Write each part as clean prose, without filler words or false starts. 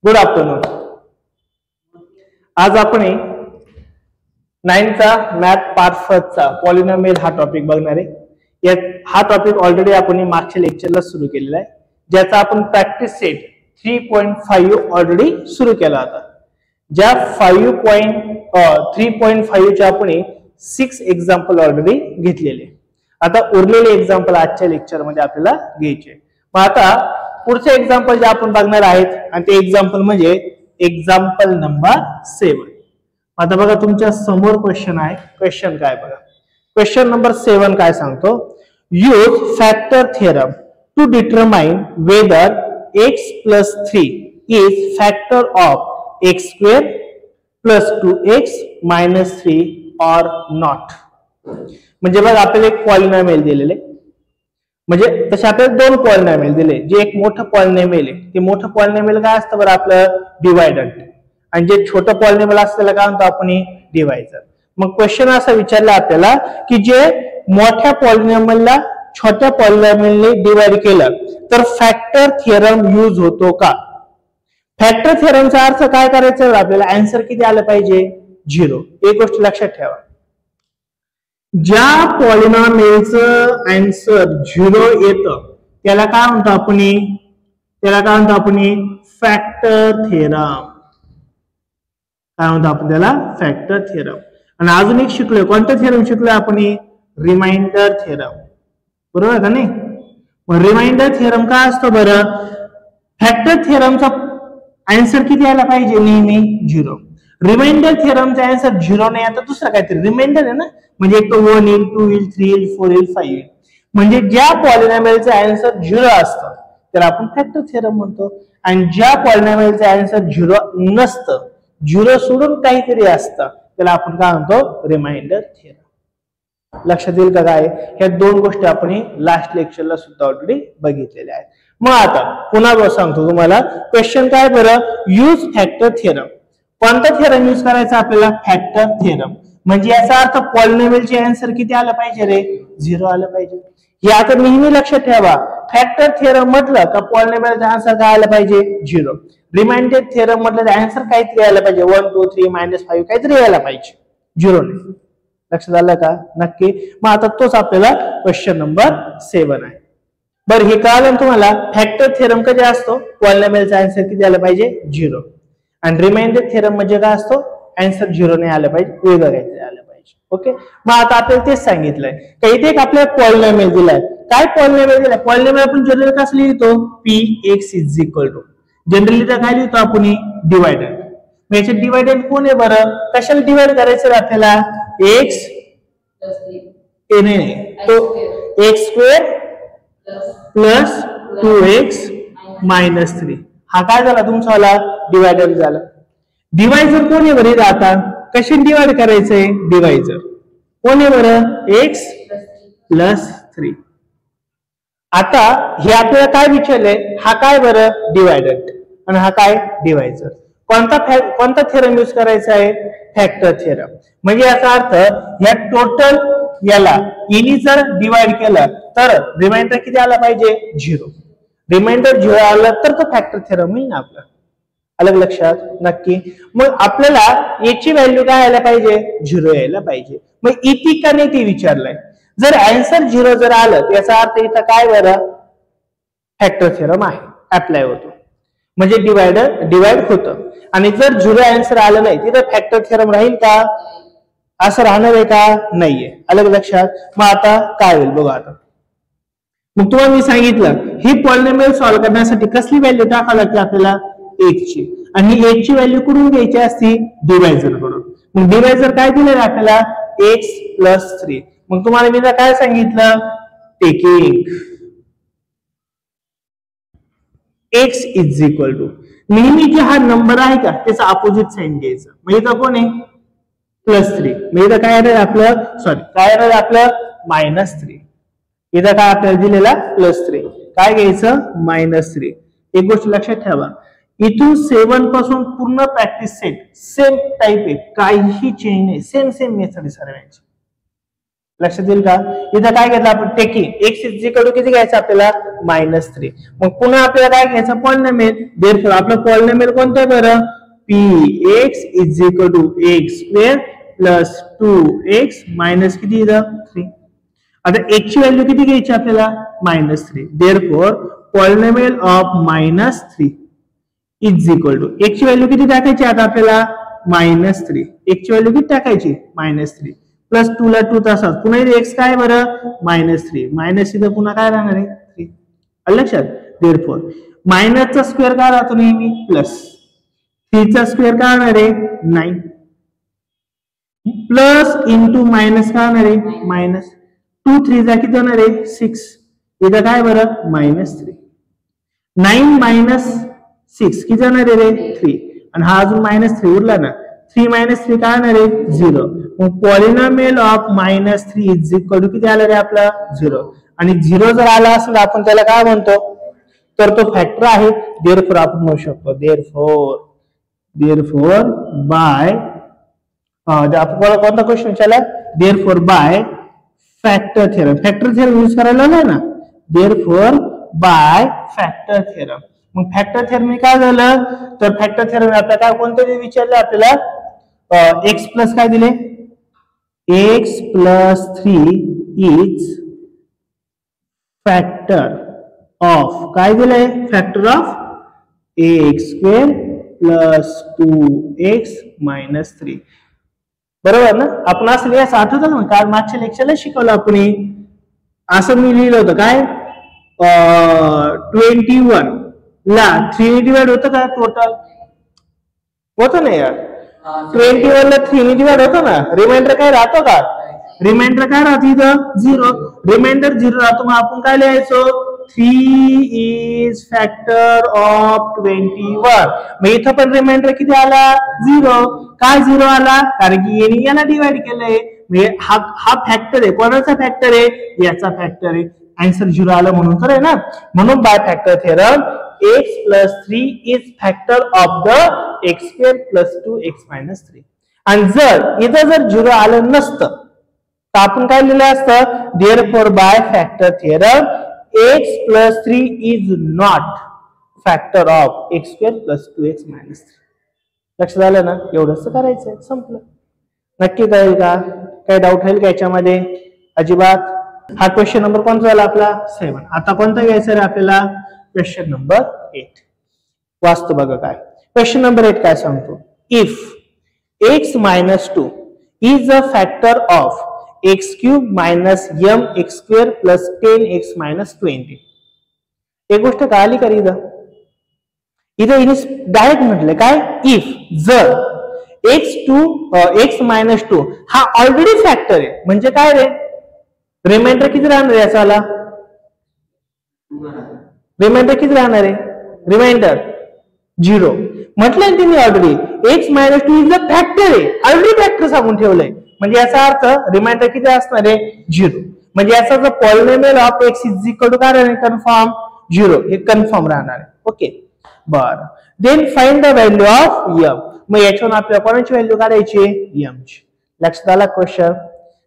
Good afternoon. आज आपण 9चा math part फर्स्टचा polynomial हा टॉपिक बघणार आहे. हा टॉपिक ऑलरेडी आपण मागच्या लेक्चरला सुरू केलेला आहे, ज्याचा आपण प्रॅक्टिस सेट 3.5 ऑलरेडी सुरू केला होता. ज्या 3.5 चे आपण 6 एक्झाम्पल ऑलरेडी घेतलेले. आता उरलेले एक्झाम्पल आजच्या लेक्चर मध्ये आपल्याला घ्यायचे. मग आता पुढचे एक्झाम्पल जे आपण बघणार आहेत आणि ते एक्झाम्पल म्हणजे एक्झाम्पल नंबर 7. आता बघा तुमच्या समोर क्वेश्चन आहे. क्वेश्चन काय बघा. क्वेश्चन नंबर 7 काय सांगतो, use factor theorem to determine whether x plus 3 is factor of x square plus 2x minus 3 or not. म्हणजे बघा आपल्याला एक पॉलिनॉमियल दिलेले, म्हणजे तसे आपल्याला दोन पॉलिनॉमियल दिले. जे एक मोठं पॉलिनॉमियल आहे ते मोठं पॉलिनॉमियल काय असतं बरं आपलं डिवायडंट, आणि जे छोटं पॉलिनॉमियल असतं त्याला काय म्हणतो आपण डिवायझर. मग क्वेश्चन असा विचारला आपल्याला की जे मोठ्या पॉलिनॉमियलला छोट्या पॉलिनॉमियलने डिवाइड केलं तर फॅक्टर थिअरम यूज होतो का. फॅक्टर थिअरमचा अर्थ काय करायचं आपल्याला, आन्सर किती आलं पाहिजे 0. एक गोष्ट लक्षात ठेवा, ज्या पॉलिनॉमियलचं आन्सर 0 येतं त्याला काय म्हणतो आपण, फॅक्टर थिअरम. काय म्हणतो आपण त्याला, फॅक्टर थिअरम. आणि अजून एक शिकलोय, कोणतं थिअरम शिकलोय आपण, रिमाइंडर थिअरम. बरोबर का नाही. मग रिमाइंडर थिअरम काय असतो बरं, फॅक्टर थिअरमचा आन्सर किती यायला पाहिजे नेहमी 0. रिमाइंडर थिअरमचा आन्सर 0 नाही आता दुसरा काहीतरी रिमाइंडर आहे ना, म्हणजे एक तो 1 येईल, 2 येईल, 3 येईल, 4 येईल, 5 येईल. म्हणजे ज्या पॉलिनॉमियलचा आन्सर 0 असतं त्याला आपण फॅक्टर थिअरम म्हणतो, आणि ज्या पॉलिनॉमियलचा आन्सर 0 नसतं, 0 सोडून काहीतरी असतं त्याला आपण काय म्हणतो, रिमाइंडर थिअरम. लक्षात येईल का काय. ह्या दोन गोष्टी आपण लास्ट लेक्चरला सुद्धा ऑलरेडी बघितलेल्या आहेत. मग आता पुन्हा सांगतो तुम्हाला क्वेश्चन काय बरं, यूज फॅक्टर थिअरम. कोणता थिअरम यूज करायचा आपल्याला, फॅक्टर थिअरम. म्हणजे याचा अर्थ पॉलिनॉमियलचे आन्सर किती आलं पाहिजे रे, 0 आलं पाहिजे. हे आता नेहमी लक्षात ठेवा, फॅक्टर थिअरम म्हटलं का पॉलिनॉमियलचा आन्सर काय आलं पाहिजे 0. रिमाइंडर थिअरम म्हटलं आन्सर काहीतरी यायला पाहिजे 1 2 3 -5 काहीतरी यायला पाहिजे, 0 नाही. लक्षात आलं का, नक्की. मग आता तोच आपल्याला क्वेश्चन नंबर 7 आहे. बरं हे कळलं तुम्हाला, फॅक्टर थिअरम कधी असतो, पॉलिनॉमियलचा आन्सर किती आलं पाहिजे 0. आणि रिमाइंडर थिअरम म्हणजे काय असतो, आन्सर 0 नाही आलं पाहिजे, वेगळं काहीतरी आलं पाहिजे. ओके. मग आता आपल्याला तेच सांगितलंय का इथे एक आपल्याला पॉलिनॉमियल दिलाय. काय पॉलिनॉमियल दिलाय, पॉलिनॉमियल आपण जनरली कसं लिहितो, px is equal to, generally तर काय लिहितो आपण डिवायडंट. मग याचे डिवायडंट कोण आहे बरं, कशाला डिवाइड करायचं आपल्याला, x नाही तो x square plus 2x minus 3. हा काय झाला तुमचा डिवायडर झाला. डिवायझर कोण आहे बरं, आता कशाने डिवाइड करायचंय, डिवायझर कोण आहे बरं, x प्लस 3. आता हे आपल्याला काय विचारलंय, हा काय बरं डिवायडंट आणि हा काय डिवायझर. कोणता थिअरम यूज करायचा आहे, फॅक्टर थिअरम. म्हणजे याचा अर्थ या टोटल याला इनी जर डिवाइड केलं तर रिमाइंडर किती आला पाहिजे 0. रिमाइंडर 0 आलं तर तो फॅक्टर थिअरम होईल ना आपला. अलग लक्षात, नक्की. मग आपल्याला याची व्हॅल्यू काय यायला पाहिजे 0 यायला पाहिजे. मग इथे का नाही ते विचारलंय. जर आन्सर 0 जर आलं याचा अर्थ इथं काय बरं, फॅक्टर थिअरम आहे, अप्लाय होतो. म्हणजे डिवाइड होतं. आणि जर 0 आन्सर आलं नाही तिथं फॅक्टर थिअरम राहील का, असं राहणार आहे का, नाहीये. अलग लक्षात. मग आता काय होईल बघा. आता मग तुम्हाला मी सांगितलं ही पॉलिनॉमियल सॉल्व्ह करण्यासाठी कसली व्हॅल्यू टाकावी लागते आपल्याला, 1 ची. आणि 1 ची व्हॅल्यू कुठून घ्यायची असती, डिवायझर कडून. मग डिवायझर काय दिलेलं आपल्याला, x प्लस 3. मग तुम्हाला मी काय सांगितलं, taking x is equal to, नेहमी जे हा नंबर आहे का त्याचा अपोजिट साइन घ्यायचा. म्हणजे इथं कोण आहे +3, म्हणजे इथं काय आहे आपलं, काय आहे आपलं -3. इथं काय आपल्याला दिलेला +3, काय घ्यायचं -3. एक गोष्ट लक्षात ठेवा, इथून 7 पासून पूर्ण प्रॅक्टिस सेट सेम टाइप आहे, काहीही चेंज नाही, सेम मेथड आहे सर्वांची. लक्षात येईल का? इथं काय घेतलं आपण taking x is equal to किती घ्यायचं आपल्याला -3. मग पुन्हा आपल्याला काय घ्यायचं पॉलिनॉमियल. देयरफॉर आपलं पॉलिनॉमियल कोणतं आहे बरं px is equal to x square plus 2x minus किती इथं 3. आता x ची व्हॅल्यू किती घ्यायची आपल्याला -3. Therefore polynomial of -3 is equal to x ची व्हॅल्यू किती टाकायची आता आपल्याला -3. x ची व्हॅल्यू किती टाकायची -3 प्लस 2 ला 2 तसाच पुन्हा इथे x काय बरं -3 मायनस इथं पुन्हा काय राहणार आहे 3. आलं लक्षात. देयरफॉर मायनस चा स्क्वेअर काय राहतो नेहमी प्लस 3 चा स्क्वेअर काय राहणार आहे 9 प्लस इंटू मायनस काय होणार आहे मायनस 2 3 जा किती होणार आहे 6. इथं काय बरं -3 9 मायनस 6 किती जाणार आहे रे 3 आणि हा अजून -3 उरला ना 3 - 3 काय होणार आहे 0. मग polynomial of -3 is equal to किती आला रे आपला 0. आणि 0 जर आला असेल आपण त्याला काय म्हणतो तर तो फॅक्टर आहे. देयरफॉर आपण म्हणू शकतो देयरफॉर बाय आपल्याला कोणता क्वेश्चन विचारला therefore by factor theorem. Factor theorem use करायला नाही ना. Therefore by factor theorem. मग फॅक्टर थिअरम काय झालं तर फॅक्टर थिअरम आपल्याला काय कोणतं विचारलं आपल्याला x प्लस काय दिले x plus 3 is factor of काय दिलंय factor of x square plus 2x minus 3. बरोबर ना. आपण असं लिहायचं आठवतं ना काल मागच्या लेक्चरला शिकवलं आपण असं मी लिहिलं होतं काय 21 ला 3 डिवाइड होतं का टोटल होतं ना यार 21 ला 3 डिवाइड होतं ना. रिमाइंडर काय राहतो का रिमाइंडर काय राहतो इथं 0 रिमाइंडर 0 राहतो. मग आपण काय लिहायचो 3 इज फॅक्टर ऑफ 21. मग इथं पण रिमाइंडर किती आला 0. काय 0 आला कारण की याने याला डिवाइड केलंय. हा फॅक्टर आहे कोणाचा फॅक्टर आहे याचा फॅक्टर आहे. आन्सर 0 आलं म्हणून तर आहे ना. म्हणून by factor theorem x plus 3 is factor of the x square plus 2x minus 3. आणि जर इथं जर 0 आलं नसतं तर आपण काय लिहिलं असतं therefore by factor theorem x plus 3 is not factor of x square plus 2x minus 3. लक्षात आलं ना. एवढंच करायचंय संपलं. नक्की कळेल का काही डाऊट राहील का याच्यामध्ये अजिबात. हा क्वेश्चन नंबर कोणता झाला आपला 7. आता कोणता घ्यायचा रे आपल्याला क्वेश्चन नंबर 8. वाचतो बघा काय क्वेश्चन नंबर 8 काय सांगतो. If x minus 2 is a factor of x cube minus mx square plus 10x minus 20. एक गोष्ट कळाली का इथं डायरेक्ट म्हटलं काय इफ जर x मायनस 2 हा ऑलरेडी फॅक्टर आहे म्हणजे काय रे रिमाइंडर किती राहणार आहे याचा रिमाइंडर किती राहणार आहे रिमाइंडर 0 म्हटलंय त्यांनी already x minus 2 is a factor आहे ऑलरेडी फॅक्टर सांगून ठेवलंय म्हणजे याचा अर्थ रिमाइंडर किती असणार आहे 0. म्हणजे याचा जो polynomial of x is equal to काय राहणार कन्फर्म 0 हे कन्फर्म राहणार आहे. ओके बर then find the value of m. मग याच्यावर आपल्याला कोणाची व्हॅल्यू काढायची m ची. लक्षात आला क्वेश्चन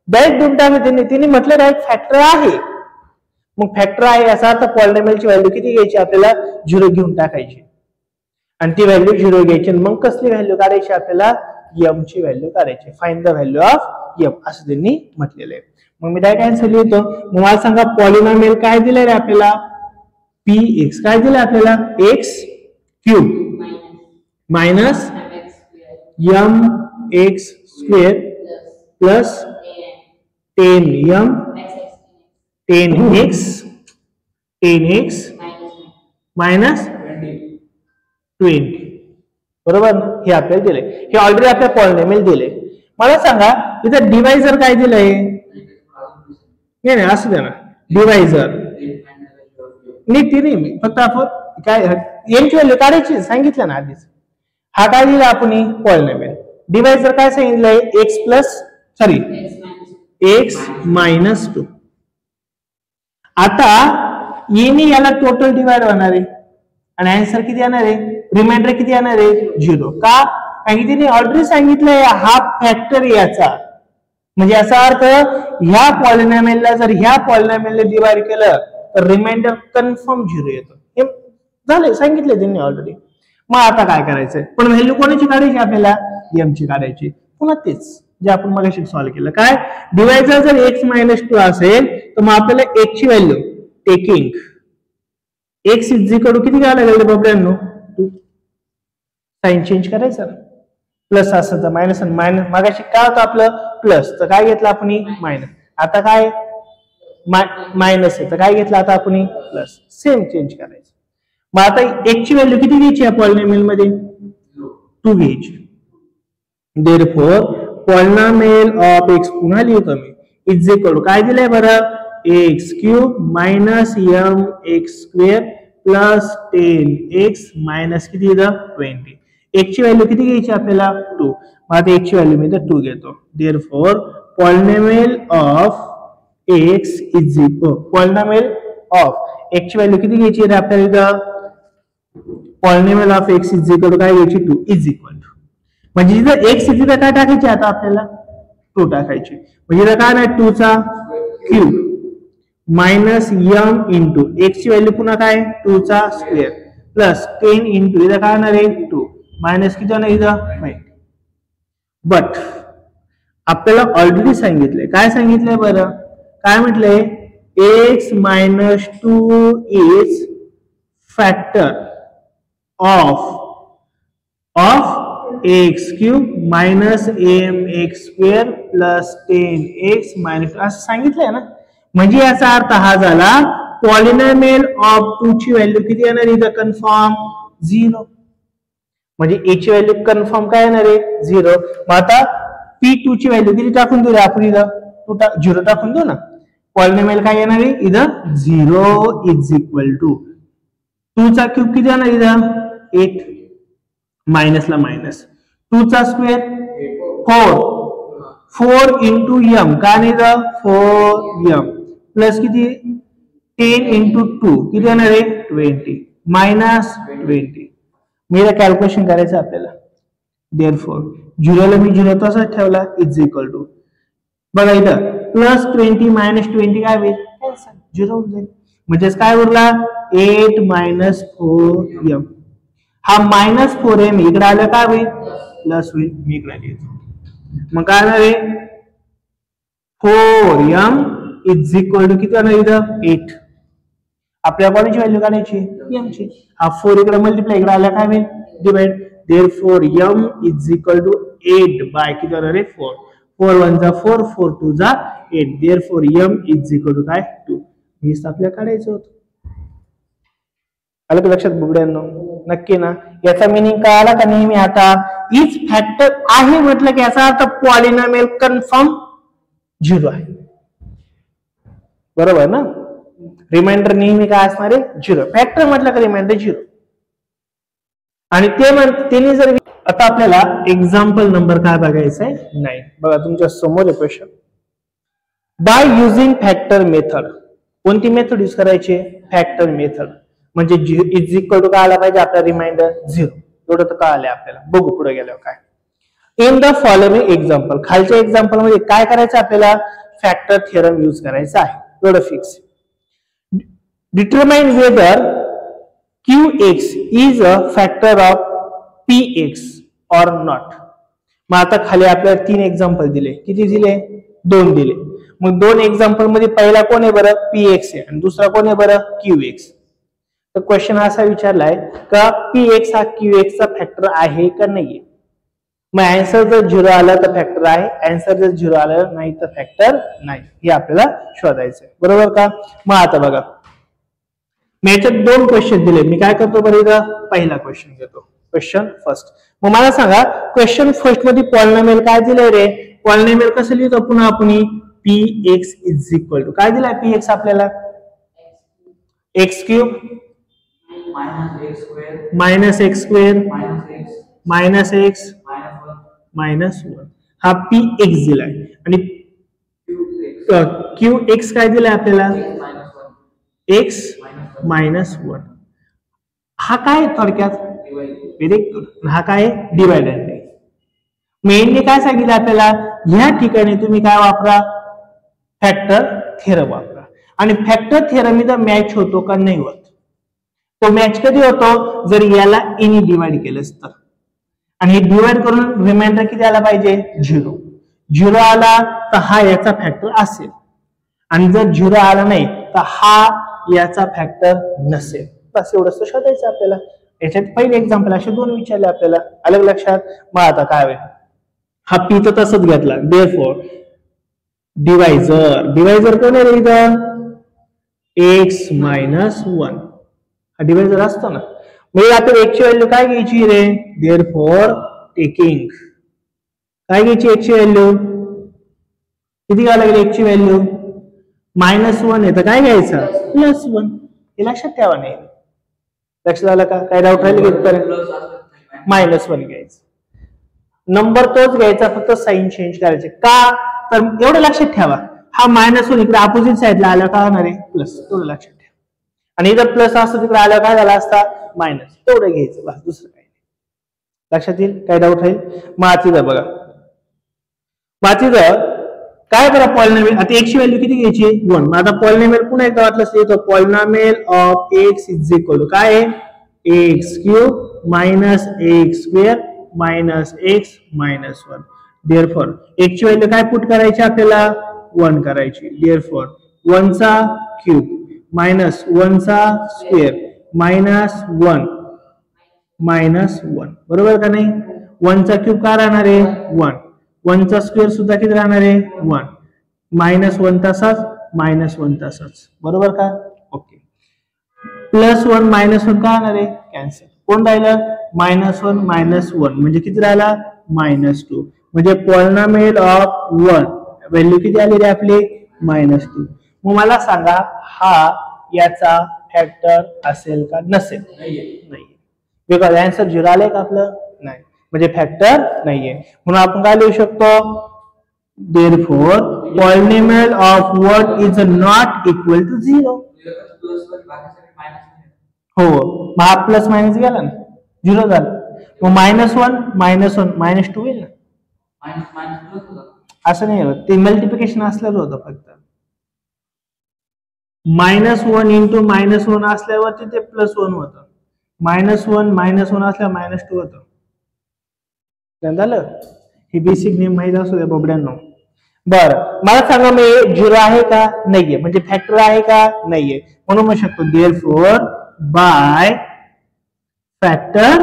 डायरेक्ट देऊन टाकले तिने म्हटलं डायरेक्ट फॅक्टर आहे. मग फॅक्टर आहे याचा अर्थ पॉलिनॉमियलची व्हॅल्यू किती घ्यायची आपल्याला 0 घेऊन टाकायची आणि ती व्हॅल्यू 0 घ्यायची. मग कसली व्हॅल्यू काढायची आपल्याला m ची व्हॅल्यू काढायची. Find the value of m असं त्यांनी म्हटलेलं आहे. मग मी डायरेक्ट आन्सर लिहितो. मग मला सांगा पॉलिनॉमियल काय दिलंय रे आपल्याला px काय दिलंय आपल्याला x cube minus mx square plus 10x minus 20 बरोबर ना. हे आपल्याला दिलंय हे ऑलरेडी आपल्या पॉलिनॉमियल दिले. मला सांगा इथं डिवायझर काय दिलंय नाही असू दे ना डिवायझर नाही मी फक्त आपण काय यांची व्हॅल्यू काढायची सांगितलं ना आधीच. हा काय दिला आपण पॉलिनॉमियल डिवायझर काय सांगितलंय x मायनस 2. आता येणे याला टोटल डिवाइड होणार आहे आणि आन्सर किती येणार आहे रिमाइंडर किती येणार आहे 0. का कारण की तिने ऑलरेडी सांगितलंय हा फॅक्टर याचा म्हणजे याचा अर्थ ह्या पॉलिनॉमियलला जर ह्या पॉलिनॉमियलने डिवाइड केलं तर रिमाइंडर कन्फर्म 0 येतो. हे झाले, सांगितले त्यांनी ऑलरेडी. मग आता काय करायचंय, पण व्हॅल्यू कोणाची काढायची आपल्याला, एम ची काढायची. पुन्हा तेच जे आपण मगाशी सॉल्व्ह केलं. काय, डिवायझर जर x-2 असेल तर मग आपल्याला x ची value taking x is equal to किती घ्यायला लागेल बाबड्यांनो, 2. साइन चेंज करायचं, प्लस असेल तर मायनस, आणि मायनस मगाशी काय होतं आपलं प्लस, तर काय घेतलं आपण मायनस. आता काय मायनस आहे तर काय घेतलं आता आपण प्लस. सेम चेंज करायचं. मग आता x ची व्हॅल्यू किती घ्यायची या पॉलिनॉमियल मध्ये, 2 घ्यायची. देयरफॉर पॉलिनॉमियल ऑफ x पुन्हा लिहितो मी इज इक्वल टू काय दिलंय बरं, x³ minus mx² plus 10x minus किती इथं 20. x ची व्हॅल्यू किती घ्यायची आपल्याला 2. मग आता x ची व्हॅल्यू मी इथं 2 घेतो. Therefore polynomial of x is equal, polynomial of x ची व्हॅल्यू किती घ्यायची रे आपल्याला इथं, polynomial of x is equal to काय घ्यायची 2 इज इक्वल टू, म्हणजे इथं x तिथं काय टाकायची आता आपल्याला 2 टाकायची. म्हणजे इथं काय नाही 2 चा cube minus m into x ची व्हॅल्यू पुन्हा काय 2 चा स्क्वेअर प्लस 10 इंटू इथं काय होणार आहे 2 मायनस किती होणार इथं 9. बट आपल्याला ऑलरेडी सांगितलंय, काय सांगितलंय बरं, काय म्हटलंय, x-2 is factor of x³ minus mx² plus 10x minus असं सांगितलंय ना. म्हणजे याचा अर्थ हा झाला पॉलिनॉमियल ऑफ 2 ची व्हॅल्यू किती येणार इथं कन्फर्म 0. म्हणजे a ची व्हॅल्यू कन्फर्म काय येणार आहे 0. मग आता p2 ची व्हॅल्यू किती टाकून देऊ आपण इथं 0 टाकून देऊ ना. पॉलिनॉमियल काय येणार आहे इथं 0 इज इक्वल टू 2 चा क्यूब किती येणार इथं 8 मायनसला मायनस 2 चा स्क्वेअर 4 इंटू m काय नाही 4m प्लस किती 10 इंटू 2 किती येणार आहे 20 मायनस 20. मी कॅल्क्युलेशन करायचं आपल्याला. देयरफॉर 0 ला मी 0 तसाच ठेवला इज इक्वल टू बघा इथं प्लस 20 मायनस 20 काय होईल 0 होऊन जाईल. म्हणजेच काय उरला 8 मायनस 4m. हा मायनस 4m इकडे आलं काय होईल प्लस होईल. मी इकडे लिहितो मग काय होणार आहे 4m इज इक्वल टू किती होणार इथं 8. आपल्या कोणाची व्हॅल्यू काढायची m ची. हा 4 इकडे मल्टिप्लाय इकडे आला काय होईल divide. Therefore m is equal to 8 by किती होणार आहे 4. 4 1 जा 4 4 2 जा 8. Therefore m is equal to काय 2. हे आपल्याला काढायचं होतं. आलं का लक्षात बुबड्यांनो नक्की ना. याचा मीनिंग काय आला का नेहमी आता इज फॅक्टर आहे म्हटलं की याचा अर्थ पॉलिनॉमियल कन्फर्म 0 आहे. बरोबर ना. रिमाइंडर नेहमी काय असणार आहे 0. फॅक्टर म्हटलं का रिमाइंडर 0. आणि त्यांनी जर आता आपल्याला एक्झाम्पल नंबर काय बघायचं आहे 9. बघा तुमच्या समोर आहे question. Bye using factor method. कोणती मेथड यूज करायची फॅक्टर मेथड. म्हणजे इज इक्वल टू काय आला पाहिजे आपला रिमाइंडर 0. एवढं तर कळालंय आपल्याला. बघू पुढे गेल्यावर काय. इन द फॉलोइंग एक्झाम्पल खालच्या एक्झाम्पल मध्ये काय करायचं आपल्याला फॅक्टर थिअरम यूज करायचा आहे. एवढं fix. Determine whether qx is a factor of px और नॉट. मग आता खाली आपल्याला 3 एक्झाम्पल दिले. किती दिले 2 दिले. मग 2 एक्झाम्पल मध्ये पहिला कोण आहे बरं px आहे आणि दुसरा कोण आहे बरं qx. तर क्वेश्चन असा विचारलाय का px हा qx चा फॅक्टर आहे का नाहीये. मग आन्सर जर 0 आला तर फॅक्टर आहे. आन्सर जर 0 आलं नाही तर फॅक्टर नाही. हे आपल्याला शोधायचं आहे. बरोबर का. मग आता बघा मी याच्यात 2 क्वेश्चन दिले. मी काय करतो बरं इथं पहिला क्वेश्चन घेतो. Question first. मग मला सांगा क्वेश्चन फर्स्ट मध्ये पॉलिनॉमियल काय दिलंय रे. पॉलिनॉमियल कसं लिहितो पुन्हा आपण px इज इक्वल टू काय दिलाय px आपल्याला x³ minus x² minus x minus 1 हा px दिलाय. आणि qx काय दिलाय आपल्याला x मायनस 1. हा काय थोडक्यात व्हेरी गुड. हा काय डिवायडंट आहे. मेनने काय सांगितलं आपल्याला, ह्या ठिकाणी तुम्ही काय वापरा, फॅक्टर थेरम वापरा. आणि फॅक्टर थेरम इथं मॅच होतो का नाही होत. तो मॅच कधी होतो, जर याला एनी डिवाइड केलंस तर. आणि हे डिवाइड करून रिमाइंडर किती आला पाहिजे, 0. 0 आला तर हा याचा फॅक्टर असेल, आणि जर 0 आला नाही तर हा याचा फॅक्टर नसेल. बस एवढंच शोधायचं आपल्याला. याच्यात पहिले एक्झाम्पल असे 2 विचारले आपल्याला, अलग लक्षात. मग आता काय होईल, हा पी तर तसंच घेतला, देअरफॉर डिवायझर कोण आहे इथं, x - 1. हा डिवायझर असतो ना. मग आपल्याला x ची व्हॅल्यू काय घ्यायची रे, देअरफॉर टेकिंग काय घ्यायची, x ची व्हॅल्यू किती घ्यावं लागेल, x ची व्हॅल्यू -1 आहे तर काय घ्यायचं, +1. हे लक्षात ठेवा. नाही लक्षात आलं का, काय डाऊट राहिले -1 घ्यायचं. नंबर तोच घ्यायचा, फक्त साइन चेंज करायचे. का तर एवढं लक्षात ठेवा, हा -1 इकडे अपोजिट साइडला आला काय होणार आहे, प्लस. एवढं लक्षात ठेवा. आणि इथं प्लस असतो तिकडे आला काय झाला असता, मायनस. तेवढं घ्यायचं बस, दुसरं काही नाही. लक्षात येईल, काय डाऊट राहील. मातीचं बघा, मातीचं काय करा, पॉलिनॉमियल. आता x ची व्हॅल्यू किती घ्यायची, 1. मग आता पॉलिनॉमियल पुन्हा एकदा वाटलं असतं, polynomial of x is equal to काय आहे, x³ - x² - x - 1. Therefore x ची व्हॅल्यू काय पुट करायची आपल्याला, 1 करायची. देअरफॉर 1 चा क्यूब मायनस 1 चा स्क्वेअर -1 बरोबर का नाही. 1 चा क्यूब काय राहणार आहे, 1. 1 चा स्क्वेअर सुद्धा किती राहणार आहे, 1. -1 तसाच -1 तसाच, बरोबर का. ओके. +1 -1 काय राहणार आहे, कॅन्सल. कोण राहिलं, -1 -1 म्हणजे किती राहिला, -2. म्हणजे पॉलिनॉमियल ऑफ 1 व्हॅल्यू किती आलेली आपली, -2. मग मला सांगा, हा याचा फॅक्टर असेल का नसेल, नाही. बिकॉज आन्सर 0 आले का आपलं, नाही. म्हणजे फॅक्टर नाहीये. म्हणून आपण काय लिहू शकतो, therefore polynomial of 1 is not equal to 0. हो, मग हा प्लस मायनस गेला ना, 0 झालं. मग -1 -1 -2 होईल ना. असं नाही होत, ते मल्टिप्लिकेशन असलेलं होतं फक्त. -1 इंटू -1 असल्यावरती ते +1 होतं. -1 -1 असल्यावर -2 होतं. झालं. हे बेसिक नेम माहित असू द्या बोबड्यांनो. बरं, मला सांगा मी 0 आहे का, नाहीये. म्हणजे फॅक्टर आहे का, नाहीये. म्हणून म्हणू शकतो therefore by factor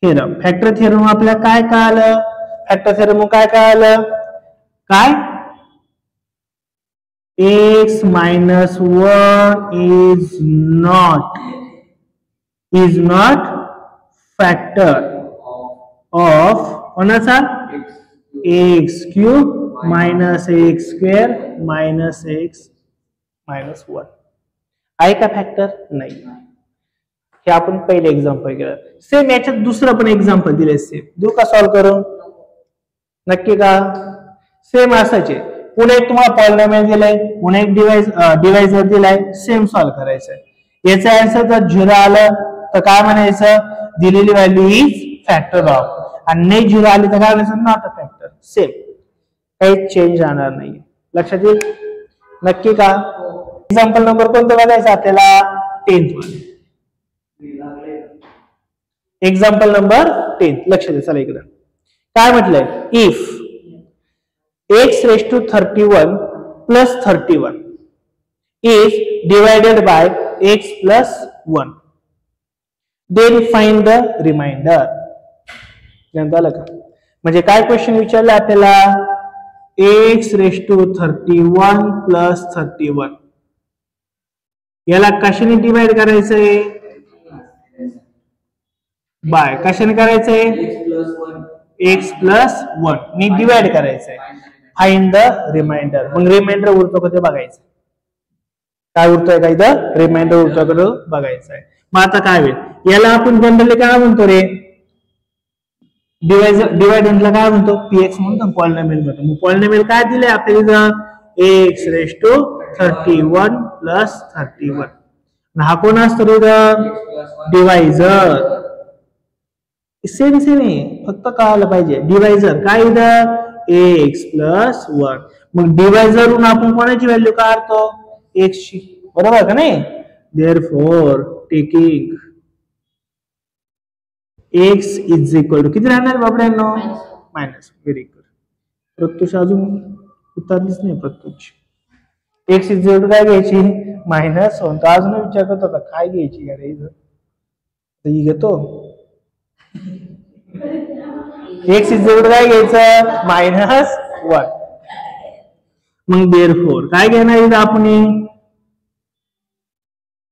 theorem. Factor theorem आपल्याला काय कळालं, फॅक्टर थेरम काय कळालं, काय x - 1 is not factor of कोणाचा, x³ - x² - x - 1 आहे का फॅक्टर, नाही. हे आपण पहिले एक्झाम्पल केलं. सेम याच्यात दुसरं पण एक्झाम्पल दिले, सेम देऊ का सॉल्व्ह करून, नक्की का. सेम असायचे. पुढे एक तुम्हाला पॉलिनॉमियल दिलाय, पुढे एक डिवाइजर दिलाय, सेम सॉल्व्ह करायचंय. याचा आन्सर जर 0 आलं तर काय म्हणायचं, दिलेली व्हॅल्यू इज फॅक्टर ऑफ. आणि नाही 0 आली तर काय म्हणायचं, नॉट अ फॅक्टर. सेम, काही चेंज राहणार नाही. लक्षात येईल, नक्की का. एक्झाम्पल नंबर कोणतं बघायचं आपल्याला, 10th. Example number 10. लक्ष द्या, चला इकडे काय म्हटलंय, if x⁻31 + 31 is divided by x + 1, then find the remainder. झालं का. म्हणजे काय क्वेश्चन विचारलं आपल्याला, x⁻31 + 31 याला कशाने डिवाइड करायचंय, बाय कशाने करायचंय, x + 1 ने डिवाइड करायचंय. Find the remainder. मग रिमाइंडर उरतो का ते बघायचं, काय उरतोय का इथं, रिमाइंडर उरतो का बघायचं आहे. मग आता काय होईल, याला आपण जनरली काय म्हणतो रे, डिवायडंटला काय म्हणतो, px म्हणतो, पॉलिनॉमियल म्हणतो. मग पॉलिनॉमियल काय दिलंय आपल्याला, x⁻31 + 31. हा कोण असतो रे, डिवायझर. सेम सेम आहे, फक्त कळायला पाहिजे. डिवायझर काय इथं x प्लस 1. मग डिवायझरहून आपण कोणाची व्हॅल्यू काढतो x ची, बरोबर का नाही. Therefore taking x is equal to किती राहणार बाबड्यांनो मायनस. Very good. प्रत्युष अजून उतरलीच नाही. Pratyush x is equal to काय घ्यायची -1. तो अजून विचार करत होता काय घ्यायची अरे इथं ही घेतो. x इज इक्वल टू काय घ्यायचं -1. मग देअरफॉर काय घेणार इथं आपण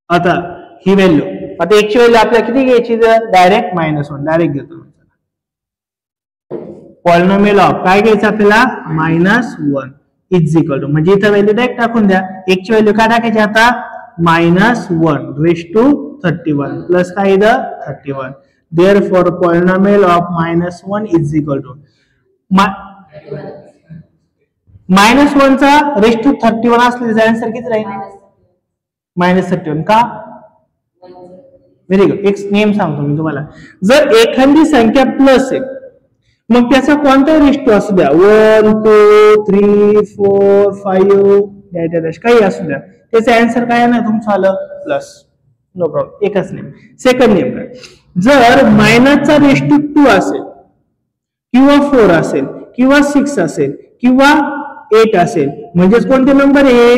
आता ही व्हॅल्यू. आता x ची व्हॅल्यू आपल्याला किती घ्यायची डायरेक्ट -1 डायरेक्ट घेतो. पॉलिनॉमियल ऑफ काय घ्यायचं आपल्याला -1 इज इक्वल टू म्हणजे इथं व्हॅल्यू डायरेक्ट टाकून द्या. x ची व्हॅल्यू काय टाकायची आता -1 रेज टू 31 प्लस काय इथं 31. Therefore polynomial of -1 is equal to -1 चा रेज टू 31 असले त्याचा आन्सर किती राहील -31. का व्हेरी गुड. एक नेम सांगतो मी तुम्हाला. जर एखादी संख्या प्लस आहे मग त्याचा कोणता रेज टू असू द्या 1 2 3 4 5 काही असू द्या त्याचा आन्सर काय ना तुमचं आलं प्लस. No problem. एकच नेम. सेकंड नेम काय जर मायनसचा रेज टू 2 असेल किंवा 4 असेल किंवा 6 असेल किंवा 8 असेल म्हणजेच कोणते नंबर आहे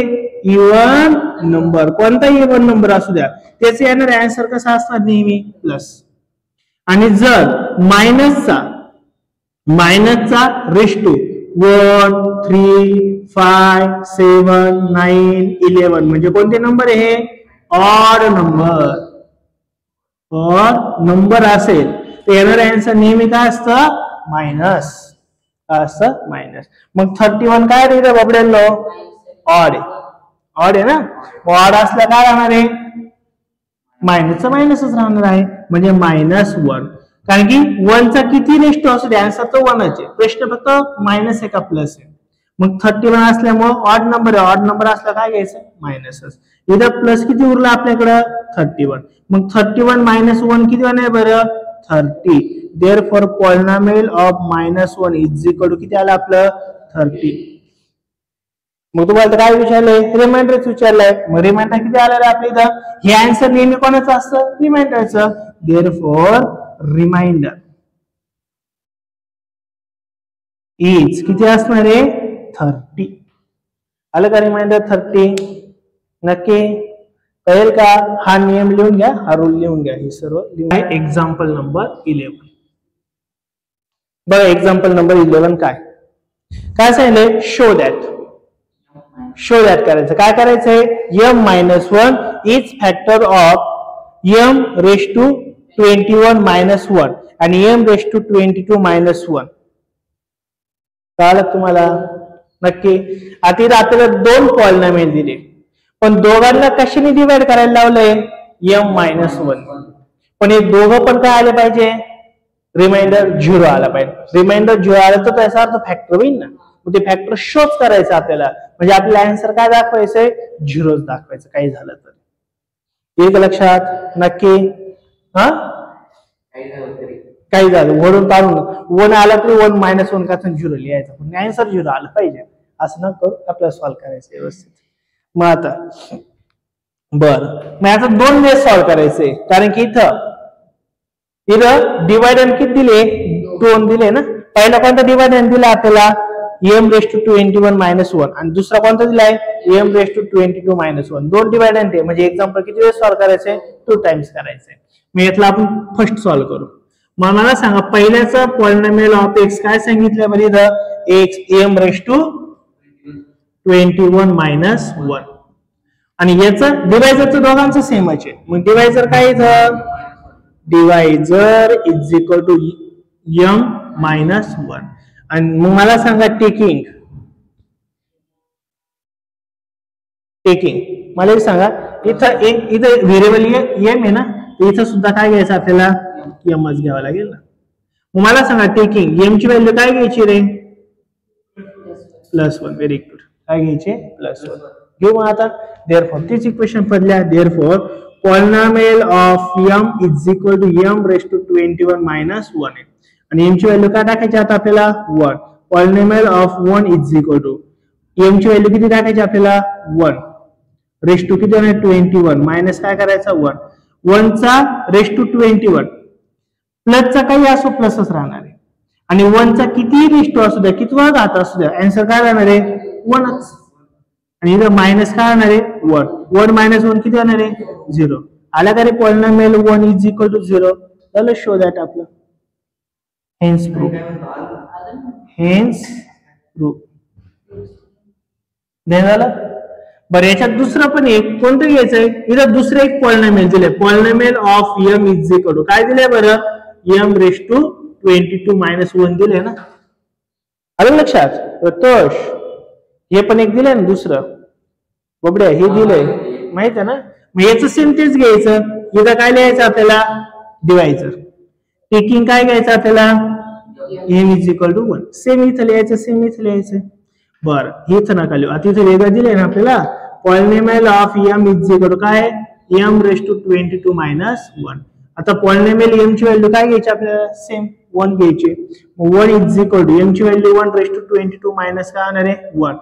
इवन नंबर. कोणताही इवन नंबर असू द्या त्याचे येणार आन्सर कसा असणार नेहमी प्लस. आणि जर मायनसचा रेज टू 1 3 5 7 9 11 म्हणजे कोणते नंबर आहे ऑड नंबर असेल तर येणार आन्सर नेहमी काय असतं मायनस. असं मायनस. मग 31 काय रे बाबड्यांनो ऑड आहे ना. ऑड असल्या काय राहणार आहे मायनसचा मायनसच राहणार आहे म्हणजे -1. कारण की 1 चा किती रेज टू असू दे आन्सर तो 1 आहे. प्रश्न फक्त मायनस आहे का प्लस आहे. मग 31 असल्यामुळे ऑड नंबर आहे. ऑड नंबर असला काय घ्यायचं मायनसच. इथं प्लस किती उरला आपल्याकडं 31. मग 31 -1 किती होणार बरं 30. Therefore polynomial of -1 is equal to किती आलं आपलं 30. मग तुम्हाला काय विचारलंय रिमाइंडरच विचारलंय. मग रिमाइंडर किती आलं रे आपल्या इथं. हे आन्सर नेहमी कोणाचं असतं रिमाइंडरचं. देअरफॉर रिमाइंडर इज किती असणार आहे 30. आलं का रिमाइंडर 30. नक्की कळेल का. हा नियम लिहून घ्या हा रूल लिहून घ्या. हे सर्व लिहून. एक्झाम्पल नंबर 11 बघा. एक्झाम्पल नंबर 11 काय सांगितलंय शो दॅट करायचं. काय करायचंय m-1 is factor of m raise to 21 -1 आणि m रेज टू 22 -1. कळलं तुम्हाला नक्की. आता इथे आपल्याला 2 पॉलिनॉमियल दिले पण दोघांना कशाने डिवाइड करायला लावलंय m-1. पण हे दोघं पण काय आले पाहिजे रिमाइंडर 0 आला पाहिजे. रिमाइंडर 0 आला तर त्याचा अर्थ फॅक्टर होईल ना. ते फॅक्टर शोच करायचं आपल्याला म्हणजे आपल्याला आन्सर काय दाखवायचंय 0 दाखवायचं काही झालं तर. एक लक्षात नक्की. हा काही झालं वरून काढून 1 आला तरी 1 -1 का 0 लिहायचं पण आन्सर 0 आलं पाहिजे. असं न करू आपल्याला सॉल्व्ह करायचं व्यवस्थित. मग आता मग आता 2 वेळेस सॉल्व्ह करायचंय कारण की इथं डिवायडंट किती दिले 2 दिले ना. पहिला कोणता डिवायडंट दिला आपल्याला m रेज टू 21 -1 आणि दुसरा कोणता दिलाय m रेज टू 22 -1. 2 डिवायडंट आहे म्हणजे एक्झाम्पल किती वेळेस सॉल्व्ह करायचंय 2 टाइम्स करायचंय. मग यातला आपण फर्स्ट सॉल्व्ह करू. मग मला सांगा पहिल्याचा पॉलिनॉमियल ऑफ x काय सांगितलं बरं इथं x m रेज टू 21 -1 आणि याचं डिवायझरचं दोघांचं सेमच आहे. मग डिवायझर काय इथं divisor is equal to m-1 आणि मग मला सांगा टेकिंग मला सांगा इथं व्हेरिएबल m आहे ना इथं सुद्धा काय घ्यायचं आपल्याला mच घ्यावा लागेल ना. मग मला सांगा टेकिंग m ची व्हॅल्यू काय घ्यायची रे +1. Very good. काय घ्यायचे +1 घेऊ. मग आता देअरफॉर तीच इक्वेशन बदल्या. Therefore polynomial of m is equal to m raise to 21 minus 1 आहे आणि m ची व्हॅल्यू काय टाकायची आता आपल्याला 1. Polynomial of 1 is equal to m ची व्हॅल्यू किती टाकायची आपल्याला 1 रेस टू किती होणार 21 मायनस काय करायचा 1. 1 चा रेस टू 21 प्लस चा काही असो प्लसच राहणार आहे आणि 1 चा किती रेस टू असू द्या कितवा घात असू द्या आन्सर काय राहणार आहे 1च आणि इथं मायनस काय होणार आहे 1. 1 मायनस 1 किती होणार आहे 0. आला का रे पॉलिनॉमियल 1 इज इक्वल टू 0. चला शो दॅट आपलं हेन्स प्रूफ. हेन्स प्रूफ झालं. बरं याच्यात दुसरं पण एक कोणतं घ्यायचंय इथं दुसरं एक पॉलिनॉमियल दिलंय polynomial of m is equal to काय दिलंय बरं m रेस टू 22 मायनस 1 दिलंय ना. आलं लक्षात प्रतोष. हे पण एक दिलंय ना दुसरं बबड्या हे दिलंय माहित आहे ना. मग याचं सेम तेच घ्यायचं इथं काय लिहायचं आपल्याला डिवायझर टेकिंग काय घ्यायचं आपल्याला m is equal to 1 same इथं लिहायचं सेम इथं लिहायचं. बरं हेच नका लिहू आता इथं वेगळं दिलंय ना आपल्याला polynomial of m is equal to काय m रेस टू 22 मायनस 1. आता पॉलिनॉमियल m ची व्हॅल्यू काय घ्यायची आपल्याला सेम 1 घ्यायची. 1 इज इक्वल टू m ची व्हॅल्यू 1 रेस टू 22 मायनस काय होणार आहे 1.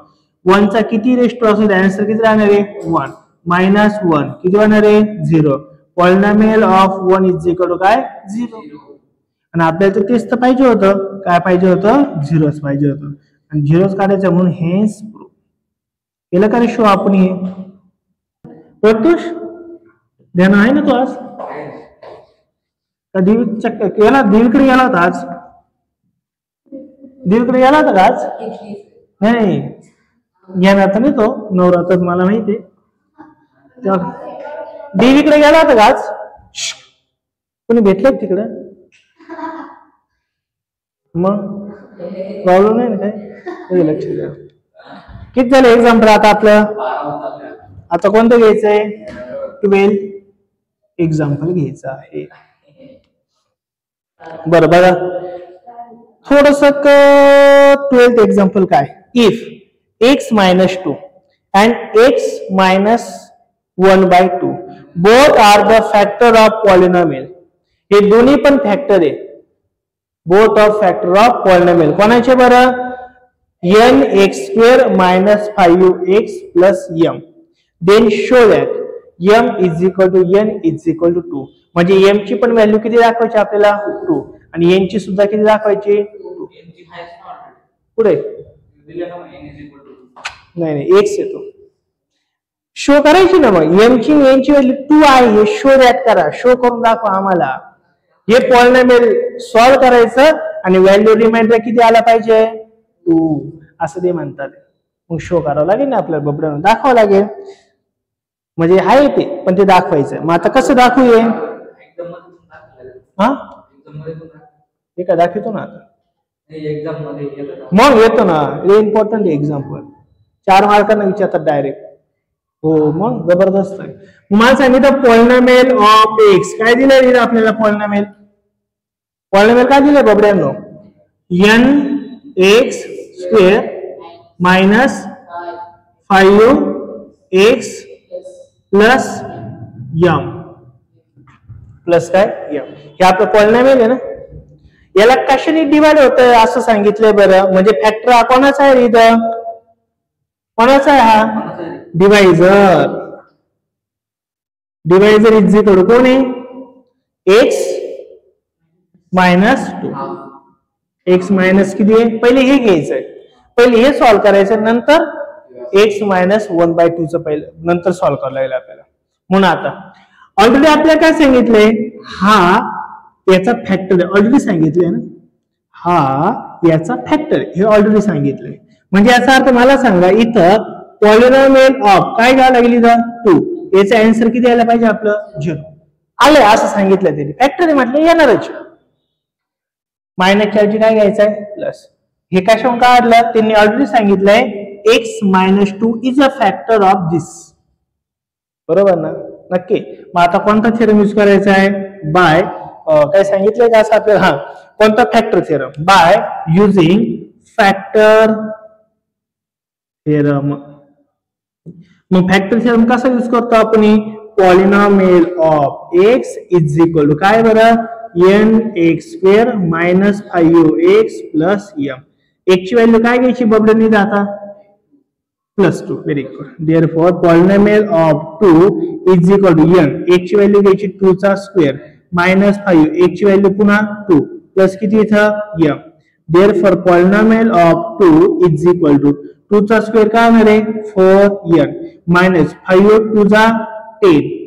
1 चा किती रेस टू असू द्या आन्सर किती राहणार आहे 1 मायनस 1 किती होणार आहे 0. Polynomial of 1 is equal to काय 0 आणि आपल्याला तर तेच तर पाहिजे होतं काय पाहिजे होतं 0च पाहिजे होतं आणि 0च काढायचं म्हणून हेन्स प्रूफ केलं का रे शो आपण. हे प्रत्युष ध्यान आहे ना तो आज केला देवीकडे गेला होता आज देवीकडे गेला होता का आज नाही घेणार तर नाही तो नवरात्र मला माहिती देवीकडे गेला होता का आज कोणी भेटलं तिकडे मग प्रॉब्लेम नाही ना काय लक्ष द्या. किती झालं एक्झाम्पल आता आपलं आता कोणतं घ्यायचंय 12 एक्झाम्पल घ्यायचं आहे. बरं बघा थोडस 12th एक्झाम्पल काय if x minus 2 and x minus 1 by 2 both are the factor of polynomial. हे दोन्ही पण फॅक्टर आहे both of factor of polynomial कोणाचे बरं n x square minus 5x plus m. Then show that m is equal to n is equal to 2. म्हणजे m ची पण value किती दाखवायची आपल्याला 2 आणि n ची सुद्धा किती दाखवायची 2. पुढे नाही नाही x येतो शो करायची ना मग m ची n ची व्हॅल्यू 2 आहे हे शो दॅट करा शो करून दाखवा आम्हाला. हे पॉलिनॉमियल सॉल्व करायचं आणि व्हॅल्यू रिमाइंडर किती आला पाहिजे 2 असं ते म्हणतात. मग शो करावं लागेल ना आपल्याला बबड्यानं दाखवावं लागेल म्हणजे आहे ते पण ते दाखवायचं. मग आता कसं दाखवूये हा हे काय दाखवतो ना आता मग येतो ना हे इम्पॉर्टंट एक्झाम्पल 4 मार्कांना विचारतात डायरेक्ट. हो मग जबरदस्त आहे. मला सांगितलं पॉलिनॉमियल ऑफ एक्स काय दिलंय आपल्याला पॉलिनॉमियल काय दिलंय बबड्यांनो n x square minus 5x plus m plus काय m हे आपलं पॉलिनॉमियल आहे ना. याला कशाने डिवाइड होतं असं सांगितलंय बरं म्हणजे फॅक्टर हा कोणाचा आहे इथं कोणाचा आहे हा divisor. Divisor is equal to कोण आहे x मायनस 2. x मायनस किती आहे पहिले हे घ्यायचंय पहिले हे सॉल्व करायचं नंतर x मायनस 1/2 च पहिलं नंतर सॉल्व करायला लागेल आपल्याला. म्हणून आता ऑलरेडी आपल्याला काय सांगितलंय हा याचा फॅक्टर आहे ऑलरेडी सांगितलंय ना हा याचा फॅक्टर हे ऑलरेडी सांगितलंय म्हणजे याचा अर्थ मला सांगा इथं पॉलिनॉमियल ऑफ काय घ्यावं लागेल इथं 2 याचा आन्सर किती यायला पाहिजे आपलं 0 आलंय असं सांगितलं त्यांनी फॅक्टर आहे म्हटलं येणारच. मायनसच्या ऐवजी काय घ्यायचंय प्लस. हे कशावरून काढलं त्यांनी ऑलरेडी सांगितलंय x minus 2 is a factor of this बरोबर ना नक्की. मग आता कोणता थेरम यूज करायचा आहे बाय काय सांगितलंय का असं आपल्याला हा कोणता factor theorem by using factor theorem. मग फॅक्टर थेरम कसा यूज करतो आपण polynomial of x is equal to काय बरं n(x²) - 5x + m. x ची व्हॅल्यू काय घ्यायची बबड्यांनी जाता +2. Very good. Therefore polynomial of 2 is equal to n. x ची व्हॅल्यू घ्यायची 2^² - 5 x ची व्हॅल्यू पुन्हा 2 प्लस किती इथं m. Therefore polynomial of 2 is equal to 2^² काय होणार आहे 4n मायनस 5 2 10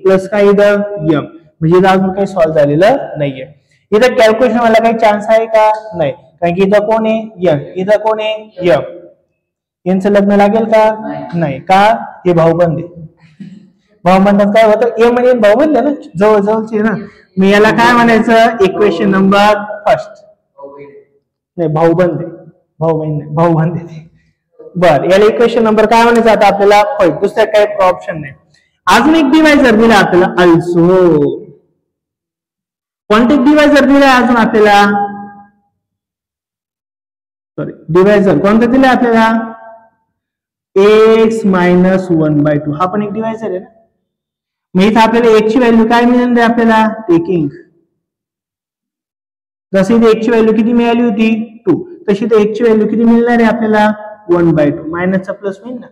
प्लस काय इथं m. म्हणजे इथं अजून काही सॉल्व्ह झालेलं नाहीये. इथं कॅल्क्युलेशन मला काही चान्स आहे का नाही कारण की इथं कोण आहे n इथं कोण आहे m. यांचं लग्न लागेल का नाही का हे भाऊबंद आहे. भाऊबंदात काय होतं ए म्हणजे भाऊबंद ना जवळ जवळचे ना. मी याला काय म्हणायचं इक्वेशन नंबर फर्स्ट नाही भाऊबंद आहे भाऊबंद आहे. बर याला इक्वेशन नंबर काय म्हणायचं आता आपल्याला फर्स्ट. दुसऱ्या काही ऑप्शन नाही. अजून एक डिवायझर दिला आपल्याला अल्सो. कोणते डिवायझर दिलाय अजून आपल्याला सॉरी डिवायझर कोणतं दिलंय आपल्याला x - 1/2. हा पण एक डिवायझर आहे ना. मग इथं आपल्याला x ची व्हॅल्यू काय मिळणार आहे आपल्याला टेकिंग जशी इथे x ची व्हॅल्यू किती मिळाली होती 2 तशी इथे x ची व्हॅल्यू किती मिळणार आहे आपल्याला 1/2 मायनसचा प्लस होईल ना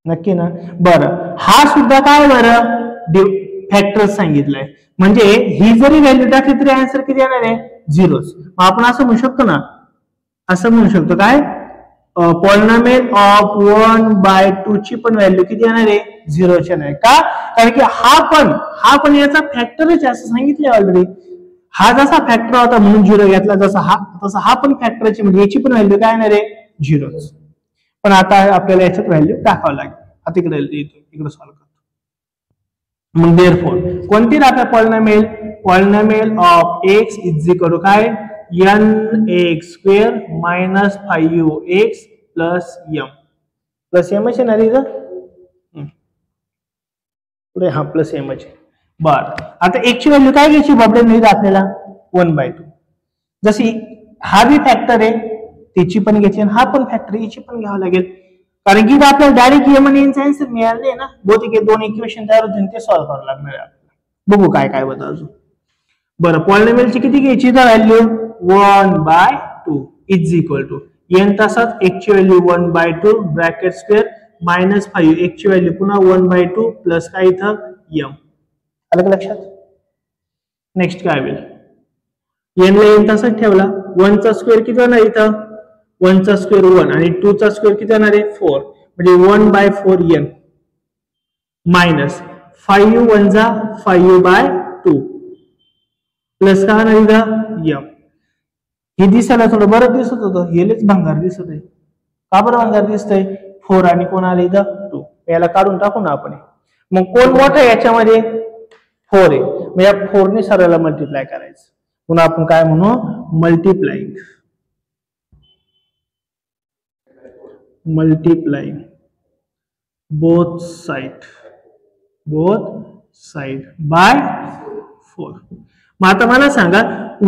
नक्की ना. बरं हा सुद्धा काय बरं फॅक्टर सांगितलंय म्हणजे ही जरी व्हॅल्यू टाकली तरी आन्सर किती येणार आहे 0. मग आपण असं म्हणू शकतो ना असं म्हणू शकतो काय पॉलिनॉमियल ऑफ 1/2 ची पण व्हॅल्यू किती येणार आहे 0 ची नाही का कारण की हा पण याचा फॅक्टरच असं सांगितलंय ऑलरेडी. हा जसा फॅक्टर होता म्हणून 0 घेतला तसा हा पण फॅक्टरची म्हणजे याची पण व्हॅल्यू काय येणार आहे 0. पण आता आपल्याला याच्यात व्हॅल्यू टाकावं लागेल. आता इकडे सॉल्व्ह करतो. मग देअरफॉर कोणती राहते polynomial of x is equal to काय n(x²) - 5x + m. Plus m आहे ना इथं पुढे हा प्लस m आहे. बर आता x ची व्हॅल्यू काय घ्यायची बाबडे नाही आपल्याला 1/2. जशी हा बी फॅक्टर आहे त्याची पण घ्यायची आणि हा पण फॅक्टर याची पण घ्यावं लागेल कारण की आपल्याला डायरेक्ट m आणि n चा आन्सर मिळाले ना. बहुतेक दोन इक्वेशन तयार होतील ते सॉल्व्ह करावं लागणार आहे आपल्याला. बघू काय काय होतं अजून. बरं पॉलिनॉमियलची किती घ्यायची तर value 1/2 is equal to n तसाच x ची value 1/2 bracket square minus 5 x ची व्हॅल्यू पुन्हा 1/2 प्लस काय इथं m. आलं का लक्षात. नेक्स्ट काय होईल n ला n तसाच ठेवला 1 चा स्क्वेअर किती होणार इथं 1 चा स्क्वेअर 1 आणि 2 चा स्क्वेअर किती होणार आहे 4 म्हणजे 1/4n मायनस 5 1 5/2 प्लस काय होणार इथं m. हे दिसायला थोडं बरं दिसत होतं हेलेच भंगार दिसत आहे. का बरं भंगार दिसतंय 4 आणि कोण आले इथं 2 याला काढून टाकू ना आपण. मग कोण मोठं आहे याच्यामध्ये 4 आहे मग या 4 ने सरळला मल्टिप्लाय करायचं. पुन्हा आपण काय म्हणू मल्टिप्लाइंग बोथ साइड बाय 4. मग आता मला सांगा p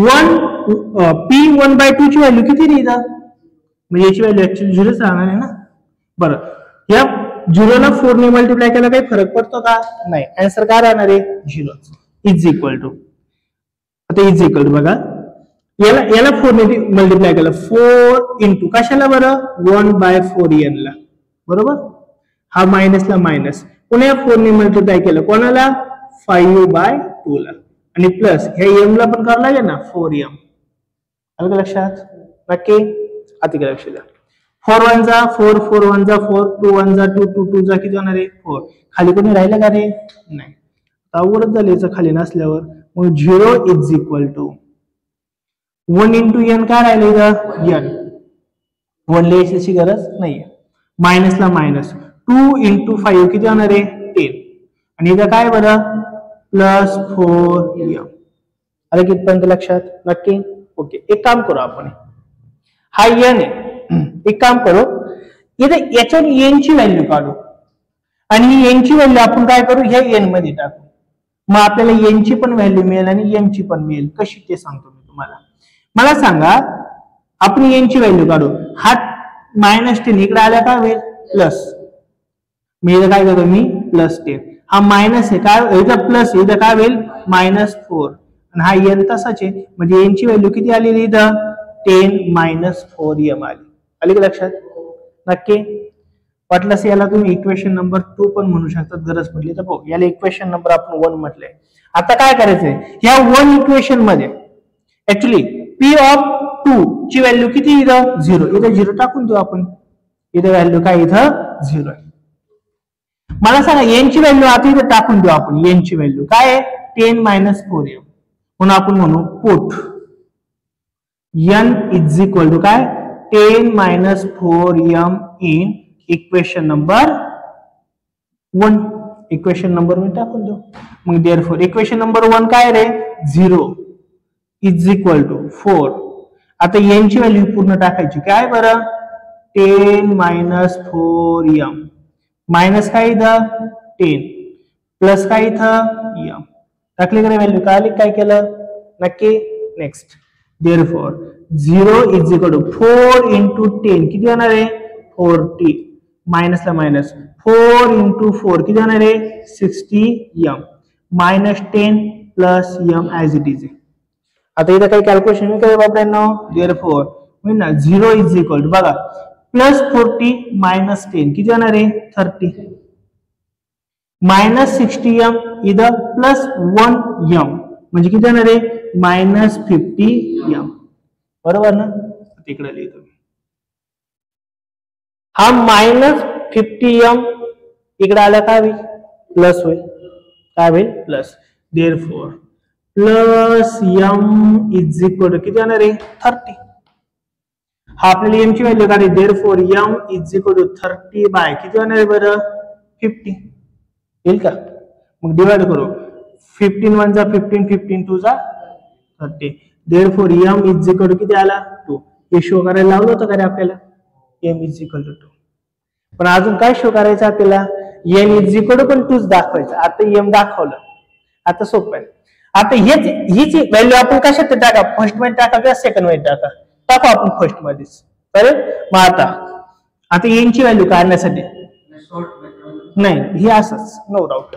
1/2 ची व्हॅल्यू किती लिहिता म्हणजे याची व्हॅल्यू ऍक्च्युअली 0 राहणार आहे ना. बरं या 0 ला 4 ने मल्टिप्लाय केला काही फरक पडतो का नाही. आन्सर काय राहणार आहे 0 इज इक्वल टू. आता इज इक्वल टू बघा याला 4 ने मल्टिप्लाय केलं 4 इंटू कशाला बरं 1/4n ला बरोबर. हा मायनसला मायनस पुन्हा 4 ने मल्टिप्लाय केलं कोणाला 5/2 ला आणि प्लस ह्या m ला पण करावं लागेल ना 4m. आलं का लक्षात नक्की. आता काय लक्ष द्या 4 1 जा 4 4 1 जा 4 2 1 जा 2 2 2 जा किती होणार आहे 4. खाली कोणी राहिलं का रे नाही. अवघडच झालं याचं खाली नसल्यावर. मग 0 is equal to 1 into n काय राहिलं इथं n 1 लिहायची गरज नाहीये. मायनसला मायनस 2 इंटू 5 किती होणार आहे 10 आणि इथं काय बरं प्लस 4m. आलं कितपर्यंत लक्षात नक्की. ओके एक काम करू आपण हा n आहे एक काम करू इथे याच्यावर n ची व्हॅल्यू काढू आणि ही n ची व्हॅल्यू आपण काय करू ह्या n मध्ये टाकू. मग आपल्याला n ची पण व्हॅल्यू मिळेल आणि m ची पण मिळेल. कशी ते सांगतो मी तुम्हाला. मला सांगा आपण n ची व्हॅल्यू काढू. हा -10 इकडे आल्या काय होईल प्लस मी काय करतो मी +10 हा मायनस आहे, काय इथं प्लस आहे, इथं काय होईल -4 आणि हा n तसाच आहे, म्हणजे n ची व्हॅल्यू किती आलेली इथं 10 - 4m आली का लक्षात? नक्की वाटलंस याला तुम्ही इक्वेशन नंबर 2 पण म्हणू शकता गरज पडली तर. हो, याला इक्वेशन नंबर आपण 1 म्हटलंय. आता काय करायचंय, ह्या 1 इक्वेशन मध्ये ऍक्च्युली p ऑफ 2 ची व्हॅल्यू किती इथं 0, इथं 0 टाकून देऊ आपण, इथं व्हॅल्यू काय इथं 0 आहे. मला सांगा n ची व्हॅल्यू आता इथे टाकून देऊ आपण, n ची व्हॅल्यू काय आहे 10 - 4m, म्हणून आपण म्हणू put n is equal to काय 10 - 4m in equation number 1. Equation number 1 टाकून देऊ. मग देअरफॉर इक्वेशन नंबर 1 काय रे 0 इज इक्वल टू 4. आता n ची व्हॅल्यू पूर्ण टाकायची, काय बरं 10 - 4m मायनस काय इथं 10 प्लस काय इथं m टाकली का व्हॅल्यू, काय केलं नक्की. Next therefore 0 is equal to 4 into 10 किती होणार आहे 40 मायनसला मायनस 4 इंटू 4 किती होणार आहे 60m -10 plus m as it is. आता इथं काही कॅल्क्युलेशन केलं बाबड्यांनो, देअरफॉर होईल ना 0 इज इक्वल टू बघा प्लस 40 मायनस 10 किती होणार आहे 30 मायनस 60m इथं प्लस 1m म्हणजे किती होणार आहे -50m. बरोबर ना, तिकडे लिहितो हा -50m इकडे आला काय होईल प्लस होईल, काय होईल plus. Therefore plus m is equal to किती होणार आहे 30. हा आपल्याला m ची व्हॅल्यू काढायची, therefore m is equal to 30 by किती होणार आहे बरं 50 येईल का. मग डिवाइड करू 15 1 जा 15 15 2 जा 30. Therefore m is equal to किती आला 2. हे शो करायला लावलं होतं का रे आपल्याला m इज इक्वल टू 2. पण अजून काय शो करायचं आपल्याला n इज इक्वल टू पण 2 दाखवायचं. आता m दाखवलं, आता सोपं आहे. आता हीच व्हॅल्यू आपण कशात टाका, फर्स्ट मध्ये टाका किंवा सेकंड मध्ये टाका, टाकू आपण फर्स्ट मध्येच. बरोबर. मग आता n ची व्हॅल्यू काढण्यासाठी नाही हे असंच नो डाऊट.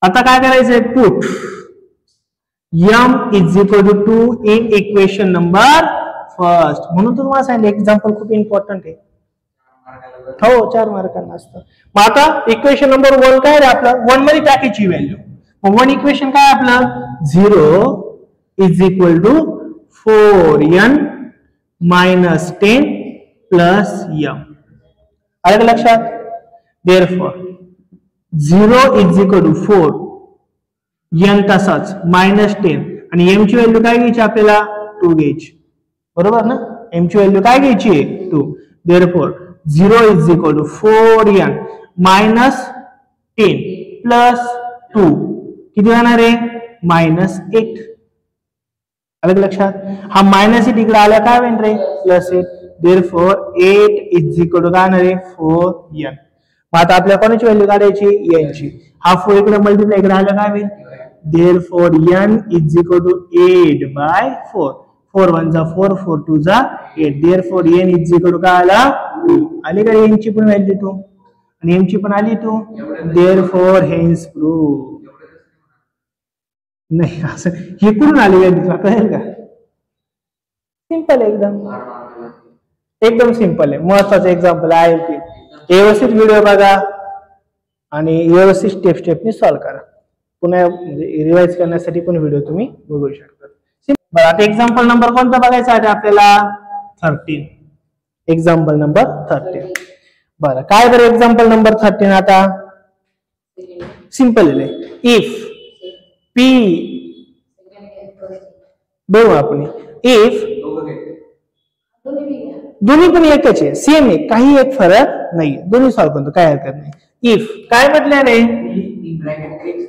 आता काय करायचंय put m is equal to 2 in equation number first. म्हणून तुम्हाला सांगितलं एक्झाम्पल खूप इम्पॉर्टंट आहे. हो 4 मार्कांना असतं. मग आता इक्वेशन नंबर 1 काय रे आपलं 1 मध्ये टाकायची व्हॅल्यू. मग 1 इक्वेशन काय आपलं 0 is equal to 4n minus 10 plus m. आलं का लक्षात. Therefore 0 is equal to 4 n तसाच -10 आणि m ची व्हॅल्यू काय घ्यायची आपल्याला 2 घ्यायची. बरोबर ना, m ची व्हॅल्यू काय घ्यायची 2. Therefore 0 is equal to 4n minus 10 plus 2 किती होणार आहे -8. आलं का लक्षात. हा -8 इकडे आला काय होईल रे +8. देअरफॉर 8 इज इक्वल टू काय होणार आहे 4n. मग आता आपल्याला कोणाची व्हॅल्यू काढायची n ची. हा 4 इकडे मल्टिप्लाय इकडे आला काय होईल. Therefore n is equal to 8 by 4. 4 1 जा 4 4 2 जा 8. Therefore n is equal to काय आला 2. आली का n ची पण व्हॅल्यू 2 आणि m ची पण आली 2. Therefore hence prove. नाही असं हे कुठून आली व्हॅल्यू कळेल का. सिंपल आहे एकदम सिंपल आहे. महत्वाचं एक्झाम्पल आहे की व्यवस्थित व्हिडिओ बघा आणि व्यवस्थित स्टेपनी सॉल्व्ह करा. पुन्हा म्हणजे रिवाइज करण्यासाठी पण व्हिडिओ तुम्ही बघू शकता. बरं आता एक्झाम्पल नंबर कोणता बघायचा आहे आपल्याला 13. Example number 13. बरं काय बरं एक्झाम्पल नंबर 13 आता सिंपल आहे. इफ p बघू आपण इफ दोन्ही पण एकच आहे सेम आहे काही एक फरक नाही दोन्ही सॉल्व्ह करतो काय हरकत नाही. इफ काय म्हटलं रे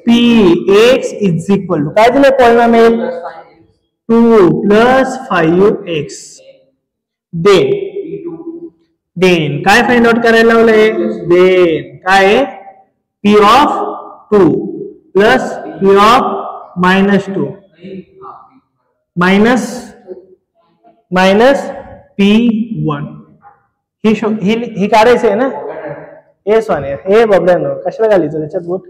px इज इक्वल टू काय दिलं पॉलिनॉमियल 2 + 5x. देन काय फाइंड आउट करायला लावलंय देन काय p of 2 plus p of -2 minus p1 हे काढायचं आहे ना. हे सोने हे बबड्यानो कशाला घालायचं त्याच्यात बोट.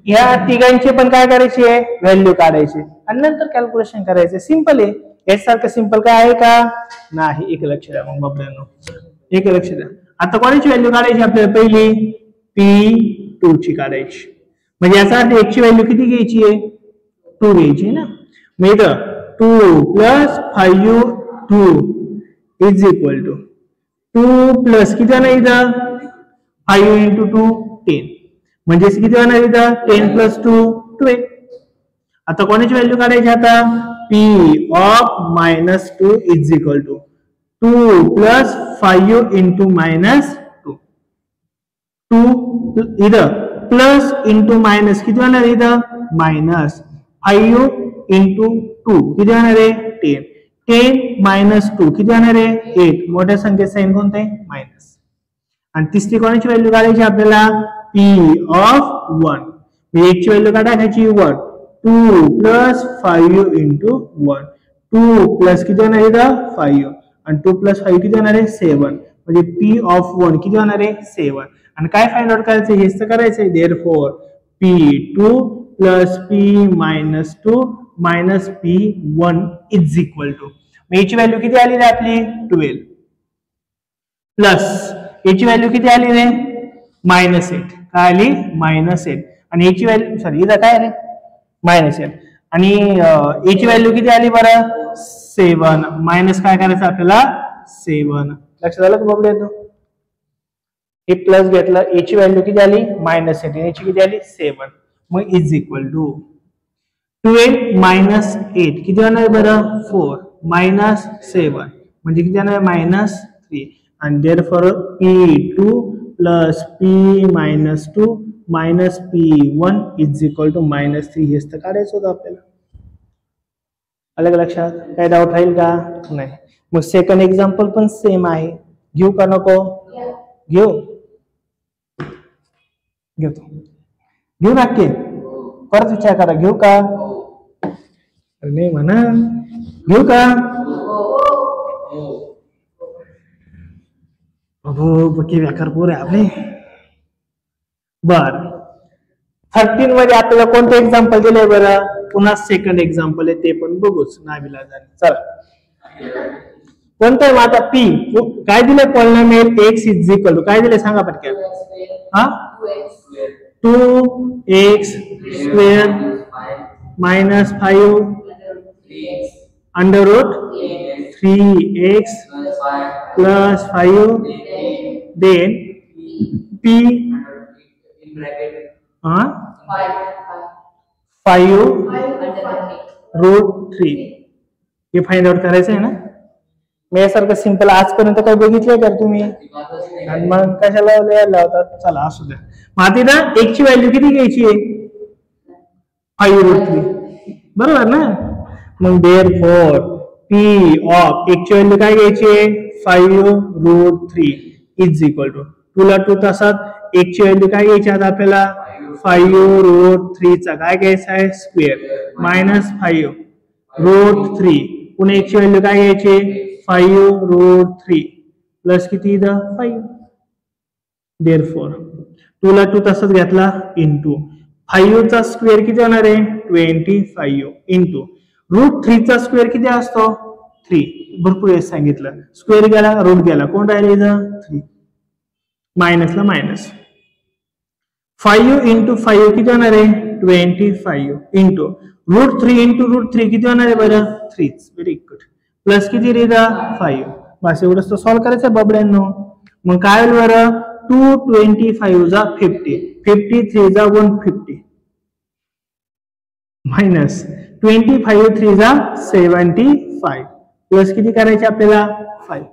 या तिघांचे पण काय करायची आहे व्हॅल्यू काढायची आणि नंतर कॅल्क्युलेशन करायचे. सिंपल आहे. याच्यासारखं सिंपल काय आहे का नाही. एक लक्ष द्या मग बबड्यानो एक लक्ष द्या. आता कोणाची व्हॅल्यू काढायची आपल्याला पहिली P2 ची काढायची. म्हणजे याचा अर्थ x ची व्हॅल्यू किती घ्यायची आहे 2 घ्यायची ना. मग इथं 2 plus 5u2 is equal to 2 plus किती होणार इथं 5 इंटू 2 10 म्हणजे किती होणार इथं 10 प्लस 2 12. आता कोणाची व्हॅल्यू काढायची आता P of -2 is equal to 2 plus 5 into -2 2 इथं प्लस इंटू मायनस किती होणार इथं मायनस 5 इंटू 2 किती होणार आहे 10 10 मायनस 2 किती होणार आहे 8. मोठ्या संख्येत साइन कोणतं आहे मायनस. आणि तिसरी कोणाची व्हॅल्यू काढायची आपल्याला P ऑफ 1. x ची व्हॅल्यू काढायची 1 2 प्लस 5 इंटू 1 2 प्लस किती होणार इथं 5 आणि 2 प्लस 5 किती होणार आहे 7 म्हणजे P ऑफ 1 किती होणार आहे 7. आणि काय फाइंड आउट करायचं हेच तर करायचंय. देअरफॉर P2 plus P minus 2 minus P1 is equal to याची व्हॅल्यू किती आली रे आपली 12 प्लस याची व्हॅल्यू किती आली रे -8 काय आली -8 आणि याची व्हॅल्यू सॉरी इथं काय रे -8 आणि याची व्हॅल्यू किती आली बरं 7 मायनस काय करायचं आपल्याला 7. लक्षात आलं का बघूया तो हे प्लस घेतलं याची व्हॅल्यू किती आली -8 आणि याची किती आली 7 मग इज इक्वल टू 12 मायनस 8 किती होणार बरं 4 मायनस 7 म्हणजे किती होणार -3 आणि therefore P2 plus P minus 2 minus P1 is equal to -3 हेच तर काढायचं होतं आपल्याला. अलग लक्षात काय डाऊट राहील का नाही. मग सेकंड एक्झाम्पल पण सेम आहे घेऊ का नको घेऊ घेतो घेऊ नक्की परत विचार करा घेऊ का नाही म्हणा घेऊ का बघी व्याकरपूर आहे आपले. बर 13 मध्ये आपल्याला कोणते एक्झाम्पल दिले बरं पुन्हा सेकंड एक्झाम्पल आहे ते पण बघूच नाविलाजाने. चला कोणतं आहे आता P काय दिलंय polynomial x is equal to काय दिलंय सांगा पटकन हा 2x square minus 5 under root 3x plus 5 then P 5 root 3 हे फाइंड आउट करायचं आहे ना. मी यासारखं सिंपल आजपर्यंत काय बघितलंय का तुम्ही आणि मग कशाला लिहायला लावतात. चला असू द्या. मग आता x ची व्हॅल्यू किती घ्यायची आहे 5 रूट 3 बरोबर ना. मग देअरफॉर P ऑफ x ची व्हॅल्यू काय घ्यायची आहे 5 रूट 3 इज इक्वल टू तुला 2 तासात x ची व्हॅल्यू काय घ्यायची आता आपल्याला 5 रूट 3 चा काय घ्यायचा आहे स्क्वेअर मायनस 5 रूट 3 पुन्हा x ची व्हॅल्यू काय घ्यायची 5 रूट 3 प्लस किती इथं 5 देअरफॉर तुला 2 तासात घेतला इंटू 5 चा स्क्वेअर किती होणार आहे 25 इंटू रूट 3 चा स्क्वेअर किती असतो 3 भरपूर वेळेस सांगितलं स्क्वेअर गेला रूट गेला कोण राहिले इथं 3 मायनसला मायनस 5 इंटू 5 किती होणार आहे 25 इंटू रूट 3 इंटू रूट 3 किती होणार आहे बरं 3 व्हेरी गुड प्लस किती रेदा 5 बस एवढंच तर सॉल्व्ह करायचं बबड्यांनो. मग काय होईल बरं 225 जा 50 53 जा 150 मायनस 25 3 जा 75 प्लस किती करायचे आपल्याला 5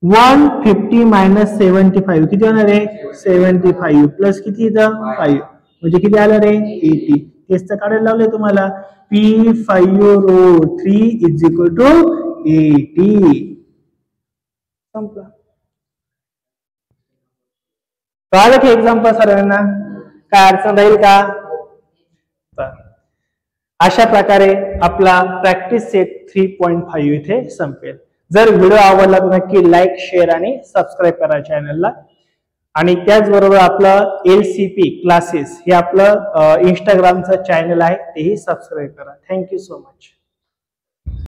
150 मायनस 75 किती होणार आहे 75 प्लस किती इथं 5 म्हणजे किती आलं रे 80 तेच तर काढायला लावलंय तुम्हाला P5 route 3 is equal to 80 संपला. कळलं की एक्झाम्पल सर्वांना काय अडचण राहील का. अशा प्रकारे आपला प्रॅक्टिस सेट 3.5 इथे संपेल. जर व्हिडिओ आवडला तर नक्की लाईक शेअर आणि सबस्क्राईब करा चॅनलला. आणि त्याचबरोबर आपलं LCP क्लासेस हे आपलं इंस्टाग्रामचं चॅनल आहे, तेही सबस्क्राईब करा. Thank you so much.